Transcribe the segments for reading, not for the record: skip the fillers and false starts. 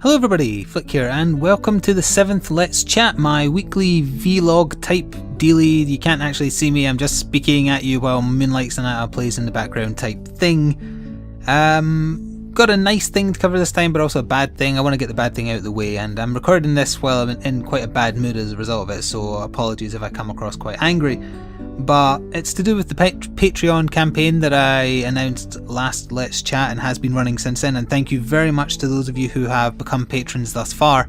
Hello everybody, Flik here, and welcome to the 7th Let's Chat, my weekly vlog type dealy. You can't actually see me, I'm just speaking at you while Moonlight Sonata plays in the background type thing. Got a nice thing to cover this time, but also a bad thing. I want to get the bad thing out of the way, and I'm recording this while I'm in quite a bad mood as a result of it, so apologies if I come across quite angry. But it's to do with the Patreon campaign that I announced last Let's Chat and has been running since then, and thank you very much to those of you who have become patrons thus far.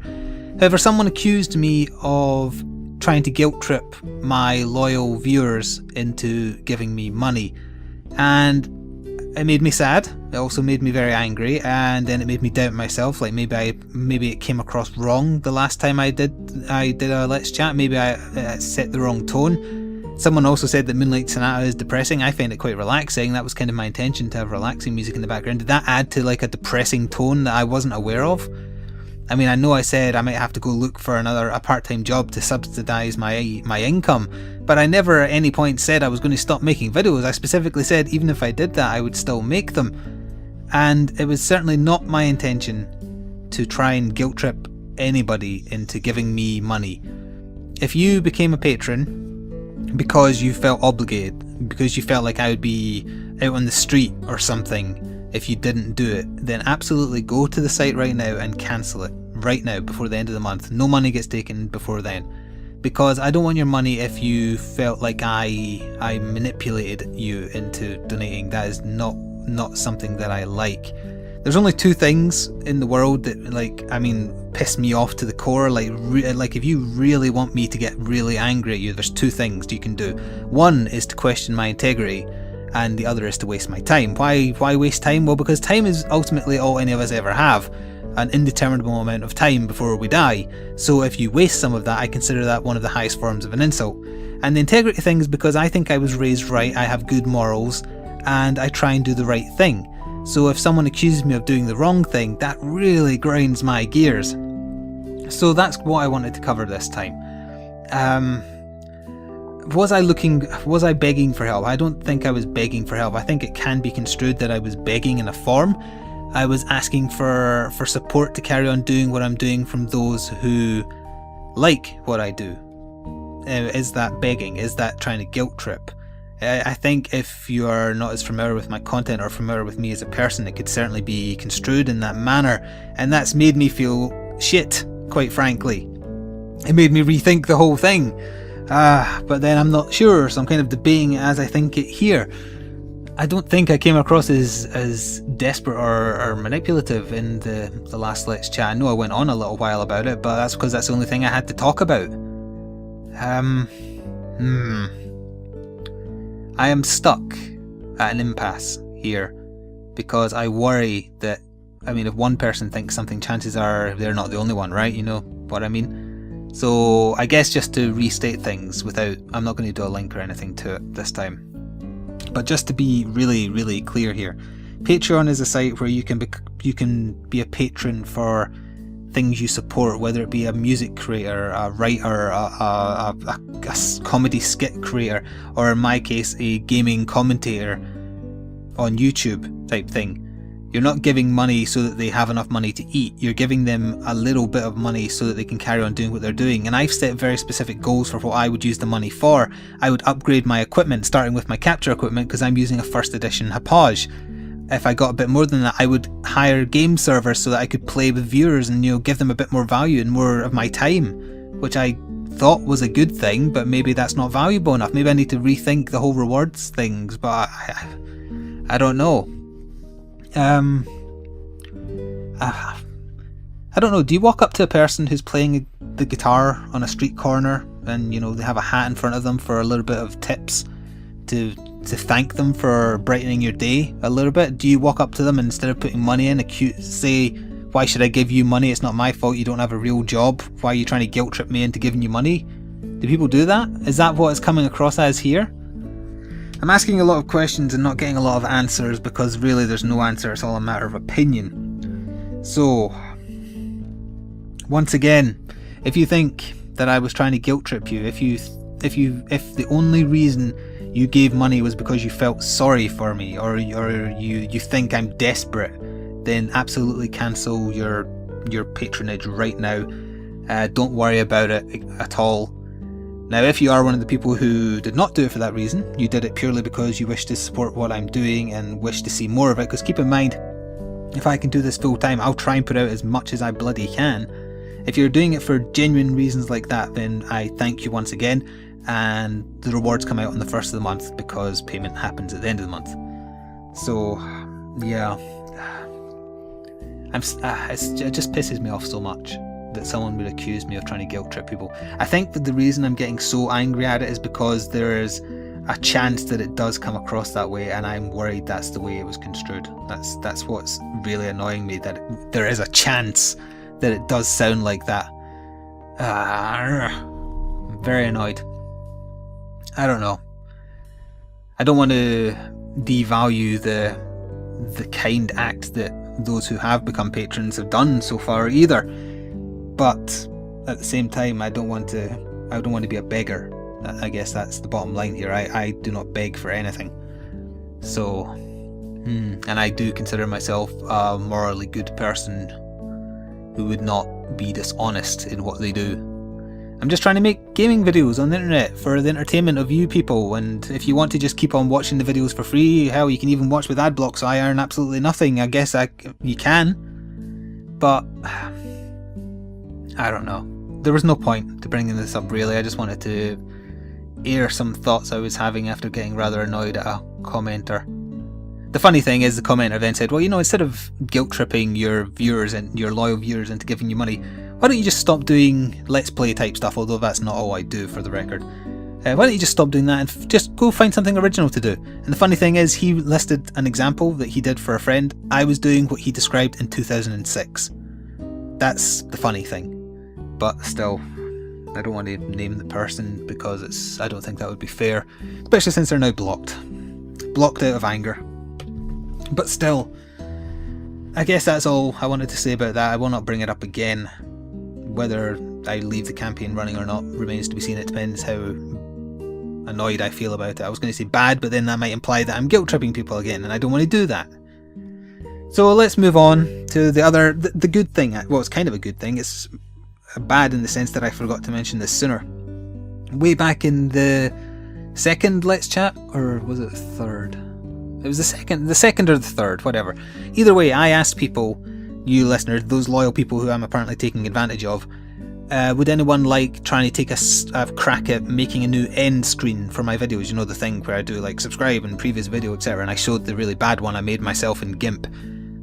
However, someone accused me of trying to guilt trip my loyal viewers into giving me money, and it made me sad. It also made me very angry, and then it made me doubt myself. Like maybe it came across wrong the last time I did a Let's Chat. Maybe I set the wrong tone. Someone also said that Moonlight Sonata is depressing. I find it quite relaxing. That was kind of my intention, to have relaxing music in the background. Did that add to like a depressing tone that I wasn't aware of? I mean, I know I said I might have to go look for a part-time job to subsidise my income, but I never at any point said I was going to stop making videos. I specifically said even if I did that, I would still make them. And it was certainly not my intention to try and guilt trip anybody into giving me money. If you became a patron because you felt obligated, because you felt like I would be out on the street or something if you didn't do it, then absolutely go to the site right now and cancel it right now before the end of the month. No money gets taken before then, because I don't want your money if you felt like I manipulated you into donating. That is not something that I like. There's only two things in the world that piss me off to the core. Like if you really want me to get really angry at you, there's two things you can do. One is to question my integrity, and the other is to waste my time. Why waste time? Well, because time is ultimately all any of us ever have, an indeterminable amount of time before we die. So if you waste some of that, I consider that one of the highest forms of an insult. And the integrity thing is because I think I was raised right, I have good morals, and I try and do the right thing. So if someone accuses me of doing the wrong thing, that really grinds my gears. So that's what I wanted to cover this time. Was I begging for help? I don't think I was begging for help. I think it can be construed that I was begging in a form. I was asking for support to carry on doing what I'm doing from those who like what I do. Is that begging? Is that trying to guilt trip? I think if you are not as familiar with my content or familiar with me as a person, it could certainly be construed in that manner, and that's made me feel shit, quite frankly. It made me rethink the whole thing, but then I'm not sure, so I'm kind of debating it as I think it here. I don't think I came across as desperate or manipulative in the last Let's Chat. I know I went on a little while about it, but that's because that's the only thing I had to talk about. I am stuck at an impasse here, because I worry that, if one person thinks something, chances are they're not the only one, right? You know what I mean? So I guess just to restate things I'm not going to do a link or anything to it this time. But just to be really, really clear here, Patreon is a site where you can be a patron for things you support, whether it be a music creator, a writer, a comedy skit creator, or in my case a gaming commentator on YouTube type thing. You're not giving money so that they have enough money to eat, you're giving them a little bit of money so that they can carry on doing what they're doing. And I've set very specific goals for what I would use the money for. I would upgrade my equipment, starting with my capture equipment, because I'm using a first edition Hauppauge. If I got a bit more than that, I would hire game servers so that I could play with viewers and give them a bit more value and more of my time, which I thought was a good thing, but maybe that's not valuable enough. Maybe I need to rethink the whole rewards things, but I don't know. I don't know, do you walk up to a person who's playing the guitar on a street corner and they have a hat in front of them for a little bit of tips to thank them for brightening your day a little bit? Do you walk up to them and instead of putting money in, say, why should I give you money? It's not my fault, you don't have a real job. Why are you trying to guilt trip me into giving you money? Do people do that? Is that what it's coming across as here? I'm asking a lot of questions and not getting a lot of answers, because really there's no answer, it's all a matter of opinion. So, once again, if you think that I was trying to guilt trip you, if the only reason you gave money was because you felt sorry for me, or you think I'm desperate, then absolutely cancel your your patronage right now. Don't worry about it at all. Now, if you are one of the people who did not do it for that reason, you did it purely because you wish to support what I'm doing and wish to see more of it, because keep in mind, if I can do this full time, I'll try and put out as much as I bloody can. If you're doing it for genuine reasons like that, then I thank you once again, and the rewards come out on the 1st of the month because payment happens at the end of the month. So, yeah, it just pisses me off so much that someone would accuse me of trying to guilt trip people. I think that the reason I'm getting so angry at it is because there is a chance that it does come across that way, and I'm worried that's the way it was construed. That's what's really annoying me, that there is a chance that it does sound like that. I'm very annoyed. I don't know. I don't want to devalue the kind act that those who have become patrons have done so far either, but at the same time, I don't want to be a beggar. I guess that's the bottom line here. I do not beg for anything. So, and I do consider myself a morally good person who would not be dishonest in what they do. I'm just trying to make gaming videos on the internet for the entertainment of you people, and if you want to just keep on watching the videos for free, hell, you can even watch with ad blocks, so I earn absolutely nothing. I guess you can, but I don't know. There was no point to bringing this up really. I just wanted to air some thoughts I was having after getting rather annoyed at a commenter. The funny thing is, the commenter then said, well, you know, instead of guilt tripping your viewers and your loyal viewers into giving you money, why don't you just stop doing Let's Play type stuff, although that's not all I do, for the record. Why don't you just stop doing that and just go find something original to do? And the funny thing is, he listed an example that he did for a friend. I was doing what he described in 2006. That's the funny thing. But still, I don't want to name the person because I don't think that would be fair, especially since they're now blocked out of anger. But still, I guess that's all I wanted to say about that. I will not bring it up again. Whether I leave the campaign running or not remains to be seen. It depends how annoyed I feel about it. I was going to say bad, but then that might imply that I'm guilt tripping people again, and I don't want to do that. So let's move on to the good thing. Well, it's kind of a good thing. It's bad in the sense that I forgot to mention this sooner. Way back in the second Let's Chat, or was it the third? It was the second or the third, whatever. Either way, I asked people, you listeners, those loyal people who I'm apparently taking advantage of, would anyone like trying to take a crack at making a new end screen for my videos? You know, the thing where I do like subscribe and previous video, etc. And I showed the really bad one I made myself in GIMP.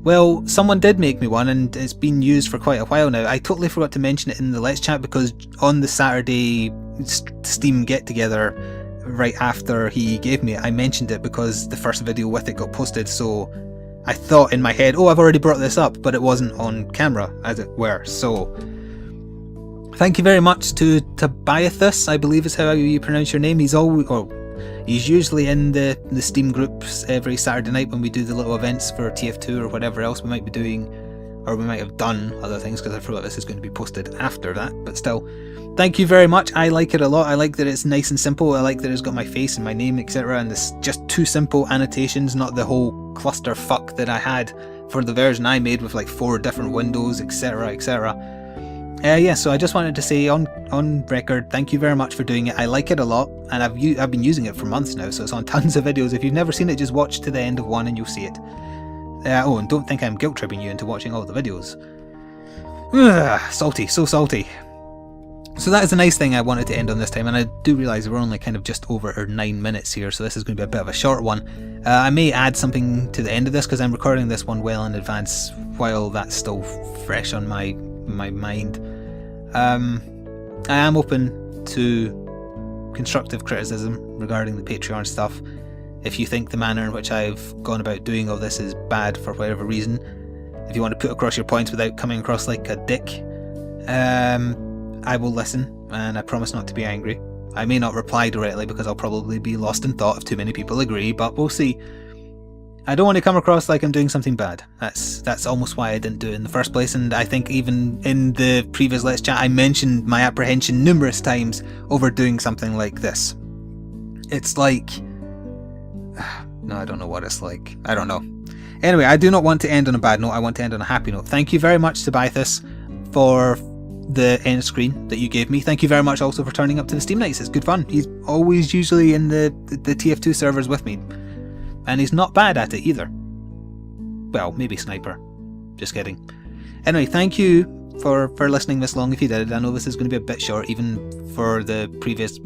Well, someone did make me one, and it's been used for quite a while now. I totally forgot to mention it in the Let's Chat because on the Saturday Steam get-together right after he gave me it, I mentioned it because the first video with it got posted, so I thought in my head, oh, I've already brought this up, but it wasn't on camera, as it were. So thank you very much to Tobiathus, I believe is how you pronounce your name. He's usually in the Steam groups every Saturday night when we do the little events for TF2 or whatever else we might be doing, or we might have done other things because I forgot this is going to be posted after that, but still, thank you very much. I like it a lot. I like that it's nice and simple. I like that it's got my face and my name, etc. and it's just two simple annotations, not the whole clusterfuck that I had for the version I made with like 4 different windows, etc, etc. Yeah, so I just wanted to say on record, thank you very much for doing it. I like it a lot, and I've been using it for months now, so it's on tons of videos. If you've never seen it, just watch to the end of one and you'll see it. Oh, and don't think I'm guilt tripping you into watching all the videos. Salty, so salty. So that is a nice thing I wanted to end on this time, and I do realise we're only kind of just over 9 minutes here, so this is going to be a bit of a short one. I may add something to the end of this because I'm recording this one well in advance while that's still fresh on my mind. I am open to constructive criticism regarding the Patreon stuff. If you think the manner in which I've gone about doing all this is bad for whatever reason, if you want to put across your points without coming across like a dick, I will listen, and I promise not to be angry. I may not reply directly because I'll probably be lost in thought if too many people agree, but we'll see. I don't want to come across like I'm doing something bad. That's almost why I didn't do it in the first place, and I think even in the previous Let's Chat I mentioned my apprehension numerous times over doing something like this. It's like... no, I don't know what it's like. I don't know. Anyway, I do not want to end on a bad note, I want to end on a happy note. Thank you very much, Tobiathus. for the end screen that you gave me. Thank you very much also for turning up to the Steam Nights. It's good fun. He's always usually in the TF2 servers with me. And he's not bad at it either. Well, maybe Sniper. Just kidding. Anyway, thank you for listening this long if you did. I know this is going to be a bit short even for the previous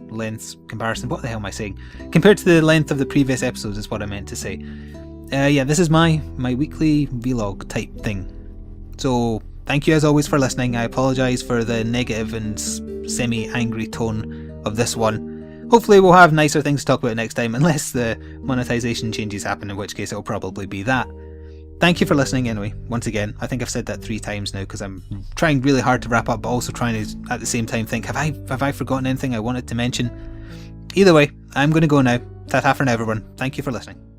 length comparison. What the hell am I saying? Compared to the length of the previous episodes is what I meant to say. Yeah, this is my weekly vlog type thing. So thank you as always for listening. I apologise for the negative and semi-angry tone of this one. Hopefully we'll have nicer things to talk about next time, unless the monetization changes happen, in which case it'll probably be that. Thank you for listening anyway, once again. I think I've said that 3 times now because I'm trying really hard to wrap up, but also trying to at the same time think, have I forgotten anything I wanted to mention? Either way, I'm going to go now. Ta-ta for now everyone. Thank you for listening.